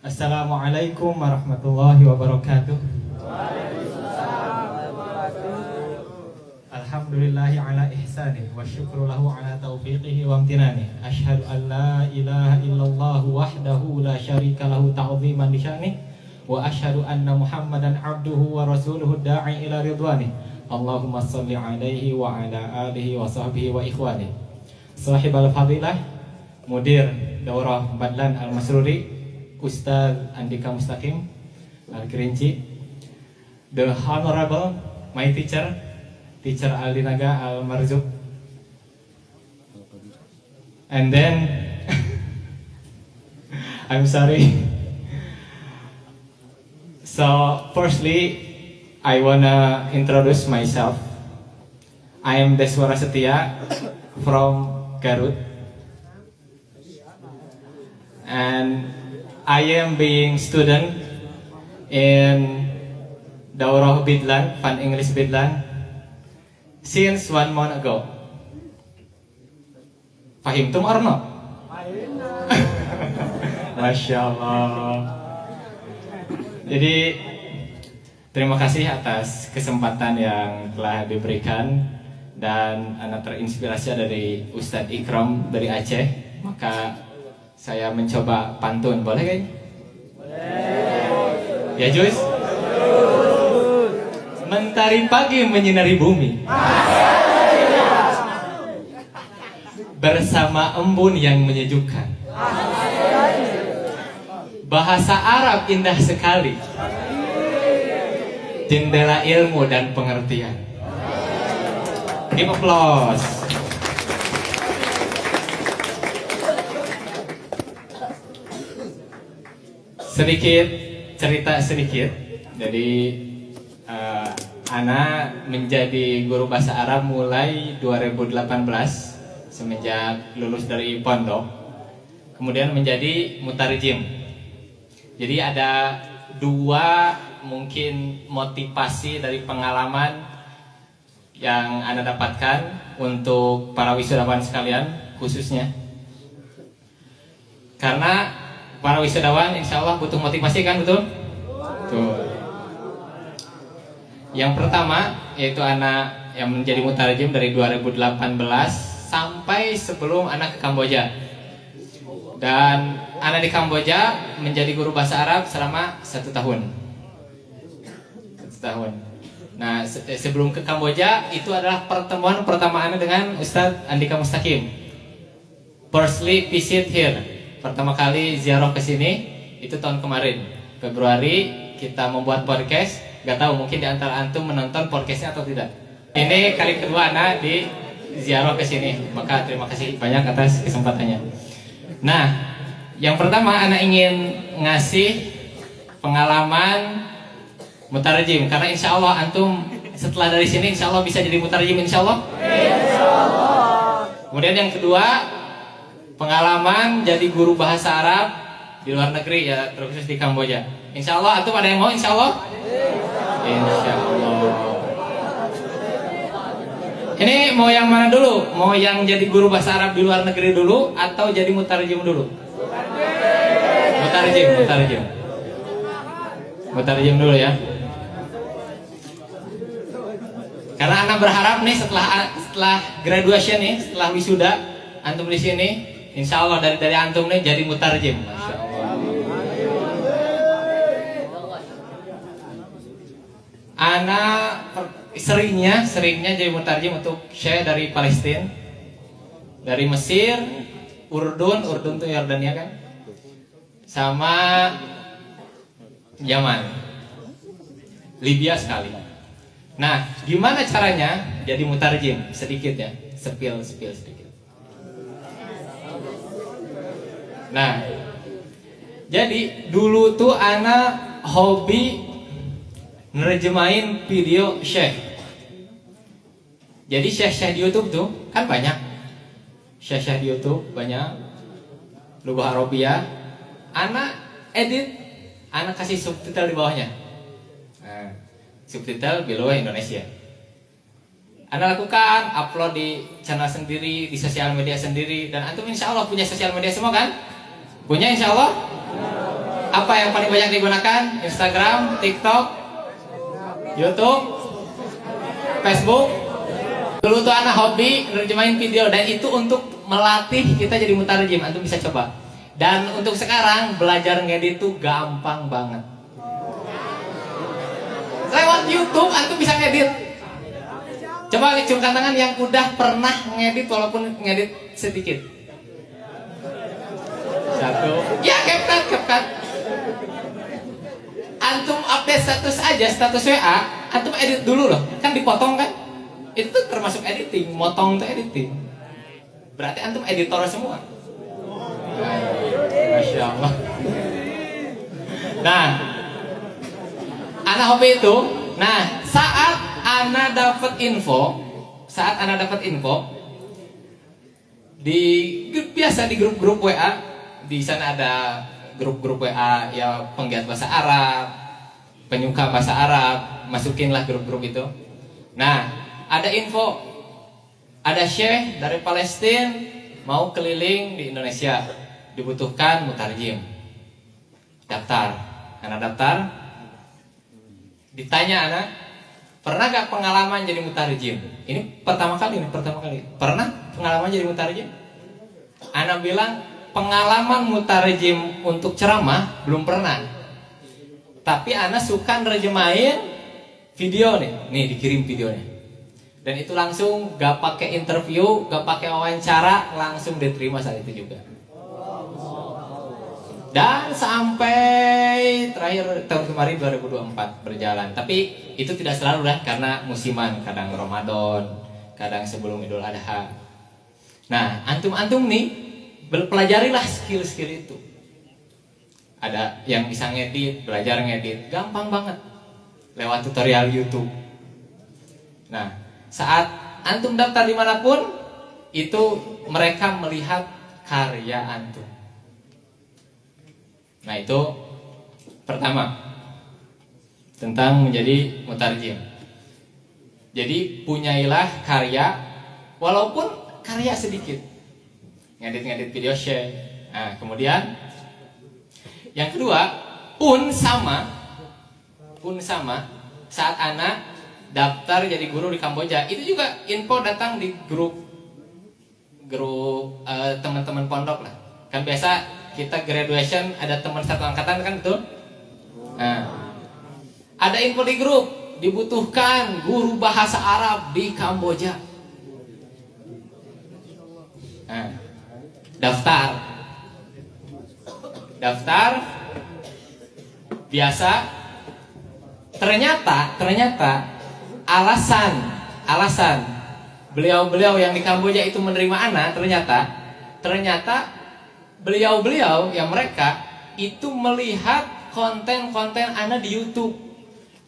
Assalamualaikum warahmatullahi wabarakatuh. Alhamdulillahi ala ihsanih wa syukru lahu ala taufiqihi wa amtinani. Ashhadu an la ilaha illallah wahdahu la syarika lahu ta'ziman li sya'nih wa ashhadu anna Muhammadan abduhu wa rasuluhu da'i ila ridwanih. Allahumma shalli alaihi wa ala alihi wa sahbihi wa ikhwani. Sahibal fadilah Mudir Daurah Badlan Al-Masruri Ustaz Andika Mustaqim Al-Kerinci, The Honorable my teacher Aldinaga Al-Marzuk, and then I'm sorry. So firstly, I wanna introduce myself. I am Deswara Setia from Garut, and I am being student in Daurah Bidlan, Fun English Bidlan, since 1 month ago. Fahimtum or no? Masya Allah. Jadi terima kasih atas kesempatan yang telah diberikan, dan anak terinspirasi dari Ustadz Ikram dari Aceh. Maka saya mencoba pantun, boleh kan? Boleh. Ya Jus? Mentari pagi menyinari bumi, bersama embun yang menyejukkan. Bahasa Arab indah sekali, jendela ilmu dan pengertian. Give applause. Sedikit cerita sedikit. Jadi Ana menjadi guru bahasa Arab mulai 2018 semenjak lulus dari pondok. Kemudian menjadi mutarjim. Jadi ada dua mungkin motivasi dari pengalaman yang Ana dapatkan untuk para wisudawan sekalian khususnya. Karena para wisudawan insya Allah butuh motivasi, kan, betul? Betul. Yang pertama yaitu anak yang menjadi mutarjim dari 2018 sampai sebelum anak ke Kamboja. Dan anak di Kamboja menjadi guru bahasa Arab selama 1 tahun. 1 tahun. Nah, sebelum ke Kamboja itu adalah pertemuan pertama anak dengan Ustadz Andika Mustaqim. Firstly visit here. Pertama kali ziarah ke sini itu tahun kemarin, Februari. Kita membuat podcast. Gak tahu mungkin di antara antum menonton podcastnya atau tidak. Ini kali kedua anak di ziarah ke sini. Maka terima kasih banyak atas kesempatannya. Nah, yang pertama anak ingin ngasih pengalaman mutarjim, karena insya Allah antum setelah dari sini insya Allah bisa jadi mutarjim, insya Allah. Insya Allah. Kemudian yang kedua, pengalaman jadi guru bahasa Arab di luar negeri, ya terkhusus di Kamboja. Insya Allah antum ada yang mau, insya Allah. Insya Allah. Ini mau yang mana dulu? Mau yang jadi guru bahasa Arab di luar negeri dulu atau jadi mutarjim dulu? Mutarjim dulu ya. Karena anak berharap nih setelah graduation nih, setelah wisuda antum di sini, insya Allah dari antum nih jadi mutarjim. Masya Allah. Anak seringnya jadi mutarjim untuk syekh dari Palestina, dari Mesir, Urdun tuh Yordania kan, sama Yaman, Libya sekali. Nah, gimana caranya jadi mutarjim? Sedikit ya, spill sedikit. Nah, jadi dulu tuh anak hobi nerjemahin video syekh. Jadi syekh di YouTube tuh kan banyak. Syekh di YouTube banyak. Lughah Arabiyah. Anak edit, anak kasih subtitle di bawahnya. Nah, subtitle below Indonesia. Anak lakukan, upload di channel sendiri, di sosial media sendiri. Dan antum insya Allah punya sosial media semua kan? Punya insya Allah? Apa yang paling banyak digunakan? Instagram, TikTok, YouTube, Facebook. Dulu tuh anak hobi nerjemahin video, dan itu untuk melatih kita jadi mutarjem. Antum bisa coba. Dan untuk sekarang belajar ngedit tuh gampang banget. Lewat YouTube antum bisa ngedit. Coba acungkan tangan yang udah pernah ngedit walaupun ngedit sedikit. Satu. Ya, CapCut. Antum update status aja, status WA, antum edit dulu loh. Kan dipotong kan? Itu tuh termasuk editing, motong tuh editing. Berarti antum editor semua. Masya Allah. Nah, anak hobi itu. Nah, saat anak dapat info, di biasa di grup-grup WA, di sana ada grup-grup WA ya penggiat bahasa Arab, penyuka bahasa Arab, masukinlah grup-grup itu. Nah, ada info, ada syekh dari Palestina mau keliling di Indonesia, dibutuhkan mutarjim. Daftar, anak daftar. Ditanya anak, pernah gak pengalaman jadi mutarjim? Ini pertama kali. Pernah pengalaman jadi mutarjim? Anak bilang, pengalaman mutarjim untuk ceramah belum pernah. Tapi anak suka nerjemahin video nih dikirim videonya. Dan itu langsung gak pakai interview, gak pakai wawancara, langsung diterima saat itu juga. Dan sampai terakhir tahun kemarin 2024 berjalan. Tapi itu tidak selalu lah, karena musiman, kadang Ramadan, kadang sebelum Idul Adha. Nah, antum nih pelajarilah skill-skill itu. Ada yang bisa ngedit, belajar ngedit, gampang banget lewat tutorial YouTube. Nah, saat antum daftar dimanapun, itu mereka melihat karya antum. Nah, itu pertama tentang menjadi mutarjim. Jadi punyailah karya, walaupun karya sedikit. Ngedit video share. Nah, kemudian yang kedua, pun sama saat anak daftar jadi guru di Kamboja, itu juga info datang di grup teman-teman pondok lah. Kan biasa kita graduation ada teman satu angkatan kan, betul? Nah, ada info di grup, dibutuhkan guru bahasa Arab di Kamboja. Nah, daftar biasa. Ternyata alasan beliau yang di Kamboja itu menerima anak, ternyata beliau yang mereka itu melihat konten-konten anak di YouTube.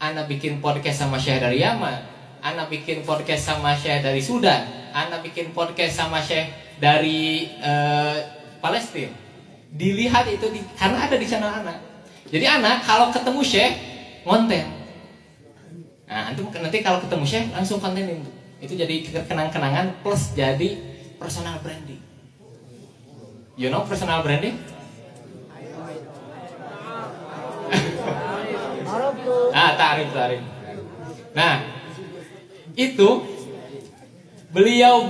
Anak bikin podcast sama Syekh dari Yaman, anak bikin podcast sama Syekh dari Sudan, anak bikin podcast sama Syekh dari Palestina. Dilihat itu karena ada di channel anak. Jadi anak kalau ketemu Syekh ngonten. Nah, antum nanti kalau ketemu Syekh langsung kontenin. Itu jadi kenang-kenangan plus jadi personal branding. You know personal branding? Tarif. Nah, itu beliau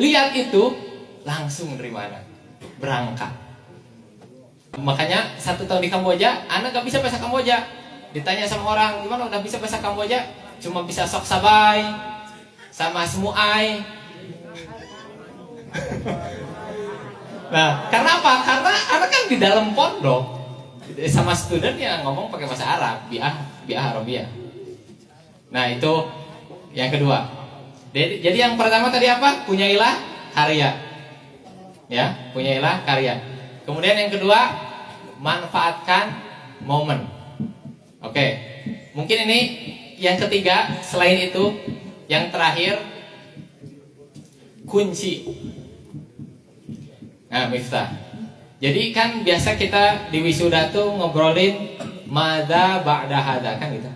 lihat itu langsung menerima anak, berangkat. Makanya 1 tahun di Kamboja, anak gak bisa bahasa Kamboja. Ditanya sama orang, gimana udah bisa bahasa Kamboja? Cuma bisa sok sabai sama semuai. Nah, karena apa? Karena anak kan di dalam pondok sama student yang ngomong pakai bahasa Arab, bi'ah Arabiyah. Nah, itu yang kedua. Jadi yang pertama tadi apa? Punyailah karya. Ya, punyailah karya. Kemudian yang kedua, manfaatkan momen. Oke. Mungkin ini yang ketiga, selain itu yang terakhir, kunci. Nah, Miftah. Jadi kan biasa kita di wisuda tuh ngobrolin madza ba'da hada kan gitu.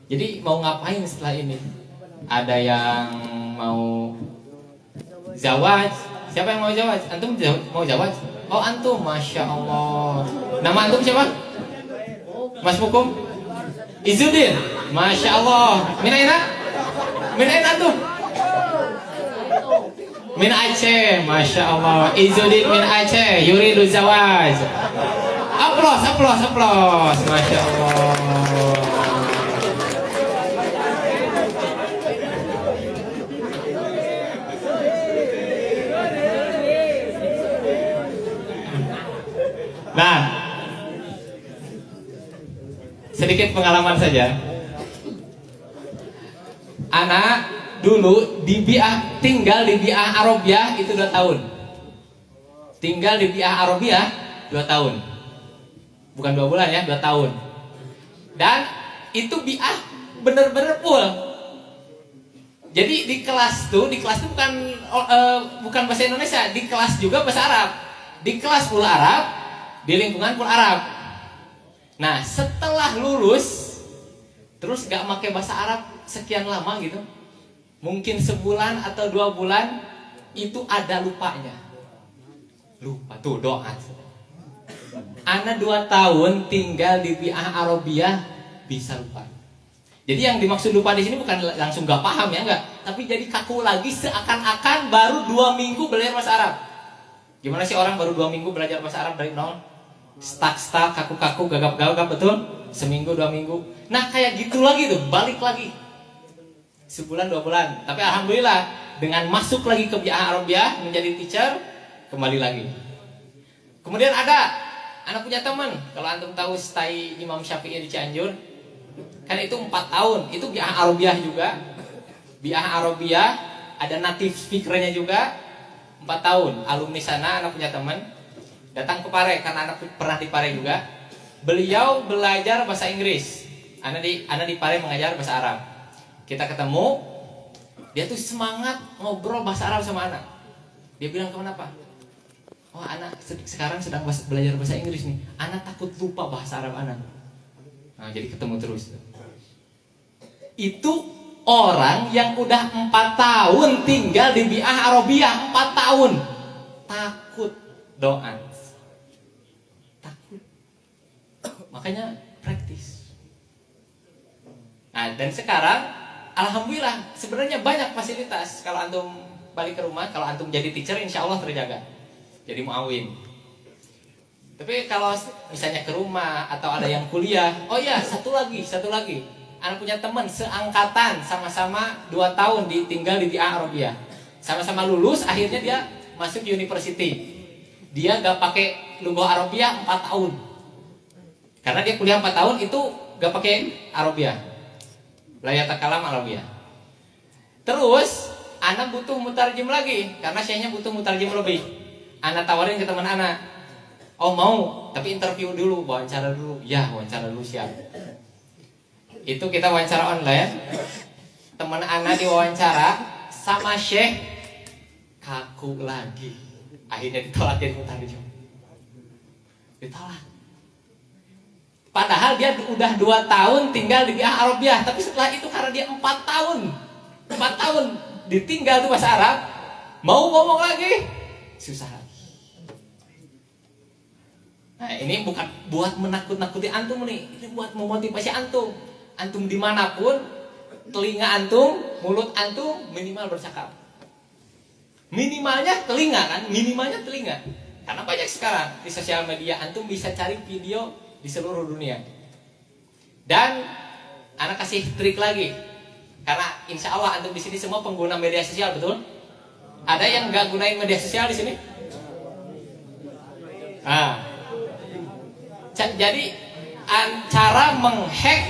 Jadi mau ngapain setelah ini? Ada yang mau zawaj. Siapa yang mau zawaj? Antum mau zawaj? Oh antum, masya Allah. Nama antum siapa? Mas Mukum? Izudin, masya Allah. Min aina? Min aina antum? Min Aceh, masya Allah. Izudin min Aceh, yuridu zawaj. Aplos, aplos, aplos, masya Allah. Nah, sedikit pengalaman saja. Anak dulu tinggal di Biah Arabia itu 2 tahun. Tinggal di Biah Arabia 2 tahun. Bukan 2 bulan ya, 2 tahun. Dan itu Biah bener-bener full. Jadi di kelas tuh bukan bahasa Indonesia, di kelas juga bahasa Arab. Di kelas full Arab, di lingkungan full Arab. Nah, setelah lulus terus gak pakai bahasa Arab sekian lama gitu, mungkin sebulan atau 2 bulan, itu ada lupanya. Lupa tuh doa. Ana 2 tahun tinggal di Biah Arabia bisa lupa. Jadi yang dimaksud lupa di sini bukan langsung gak paham ya, enggak, tapi jadi kaku lagi seakan-akan baru 2 minggu belajar bahasa Arab. Gimana sih orang baru 2 minggu belajar bahasa Arab dari nol? Stuck, kaku-kaku, gagap-gagap, betul? Seminggu, 2 minggu. Nah kayak gitu lagi tuh, balik lagi. Sebulan, 2 bulan. Tapi alhamdulillah, dengan masuk lagi ke Biah Arabia, menjadi teacher, kembali lagi. Kemudian anak punya teman, kalau antum tahu stay Imam Syafi'i di Cianjur, kan itu 4 tahun, itu Biah Arabia juga. Biah Arabia, ada native speakernya juga, 4 tahun. Alumni sana, anak punya teman, datang ke Pare, karena anak pernah di Pare juga. Beliau belajar bahasa Inggris, anak di Pare mengajar bahasa Arab. Kita ketemu, dia tuh semangat ngobrol bahasa Arab sama anak. Dia bilang, kenapa? Oh anak sekarang sedang belajar bahasa Inggris nih, anak takut lupa bahasa Arab anak. Nah jadi ketemu terus. Itu orang yang udah 4 tahun tinggal di Biah Arabia, 4 tahun, takut doa. Makanya praktis. Nah dan sekarang alhamdulillah sebenarnya banyak fasilitas. Kalau antum balik ke rumah, kalau antum jadi teacher, insya Allah terjaga. Jadi muawin. Tapi kalau misalnya ke rumah atau ada yang kuliah, oh iya satu lagi. Anak punya teman seangkatan, sama-sama 2 tahun tinggal di Biah Arabia. Sama-sama lulus, akhirnya dia masuk university. Dia gak pakai lughah Arabia 4 tahun. Karena dia kuliah 4 tahun itu gak pakai Arabia. La yatakalam Arabia. Terus anak butuh mutarjem lagi, karena syekhnya butuh mutarjem lebih. Anak tawarin ke teman anak, oh mau, tapi interview dulu, wawancara dulu. Ya wawancara dulu, siap. Itu kita wawancara online. Teman anak diwawancara sama syekh, kaku lagi. Akhirnya ditolak jadi mutarjem. Ditolak. Padahal dia udah 2 tahun tinggal di Biah Arabia, tapi setelah itu karena dia 4 tahun ditinggal tuh bahasa Arab, mau ngomong lagi susah lagi. Nah ini bukan buat menakut-nakuti antum nih, ini buat memotivasi antum. Antum dimanapun, telinga antum, mulut antum minimal bercakap. Minimalnya telinga kan, minimalnya telinga. Karena banyak sekarang di sosial media antum bisa cari video di seluruh dunia. Dan anak kasih trik lagi, karena insya Allah antum di sini semua pengguna media sosial, betul? Ada yang nggak gunain media sosial di sini? Nah, jadi cara menghack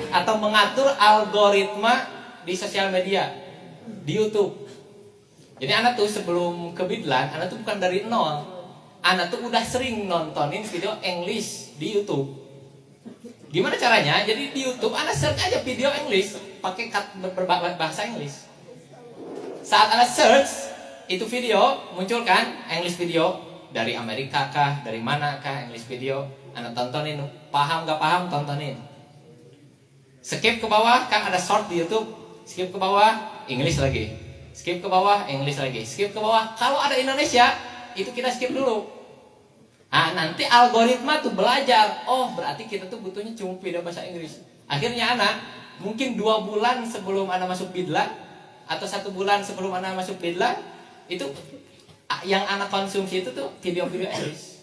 atau mengatur algoritma di sosial media di YouTube. Jadi anak tuh sebelum ke Bidlan, anak tuh bukan dari nol. Anak tuh udah sering nontonin video English di YouTube. Gimana caranya? Jadi di YouTube anak search aja video English, pakai berbahasa English. Saat anak search itu video, muncul kan English video dari Amerika kah, dari mana kah English video. Anak tontonin, paham gak paham tontonin. Skip ke bawah, kan ada short di YouTube. Skip ke bawah, English lagi. Skip ke bawah, English lagi. Skip ke bawah. Kalau ada Indonesia, itu kita skip dulu. Nah, nanti algoritma tuh belajar. Oh, berarti kita tuh butuhnya cuma video bahasa Inggris. Akhirnya anak mungkin 2 bulan sebelum anak masuk bidlah atau 1 bulan sebelum anak masuk bidlah, itu yang anak konsumsi itu tuh video-video English.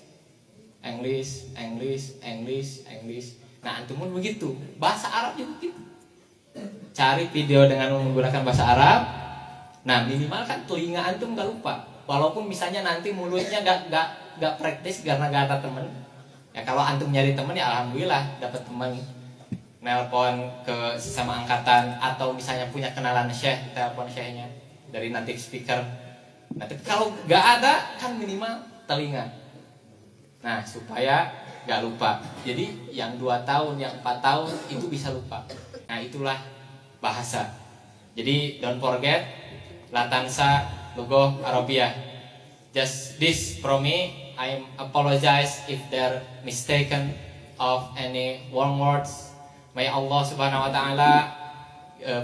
Nah, antum pun begitu. Bahasa Arab juga gitu. Cari video dengan menggunakan bahasa Arab. Nah, minimal kan telinga antum gak lupa. Walaupun misalnya nanti mulutnya gak praktis karena gak ada temen. Ya kalau antum nyari temen ya alhamdulillah dapat temen. Nelpon ke sesama angkatan atau misalnya punya kenalan syekh, telepon syekhnya dari nanti speaker. Nah, tapi kalau gak ada kan minimal telinga. Nah, supaya gak lupa. Jadi yang 2 tahun, yang 4 tahun itu bisa lupa. Nah, itulah bahasa. Jadi don't forget Latansa Lugoh Arabia. Just this from me. I apologize if there mistaken of any wrong words. May Allah Subhanahu wa taala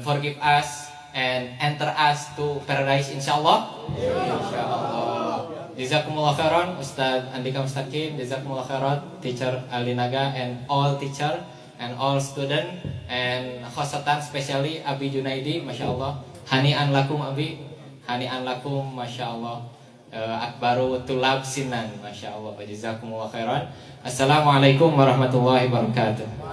forgive us and enter us to paradise insyaallah. Insyaallah. Jazakumullah khairan Ustaz Andika Mustaqim, jazakumullah khairan teacher Alinaga and all teacher and all student and khosatan especially Abi Junaidi, masyaallah. Hani'an lakum Abi, hani'an lakum, masyaallah. Akbaru tulab sinan, masyaallah. Jazakumullah khairan. Assalamualaikum warahmatullahi wabarakatuh.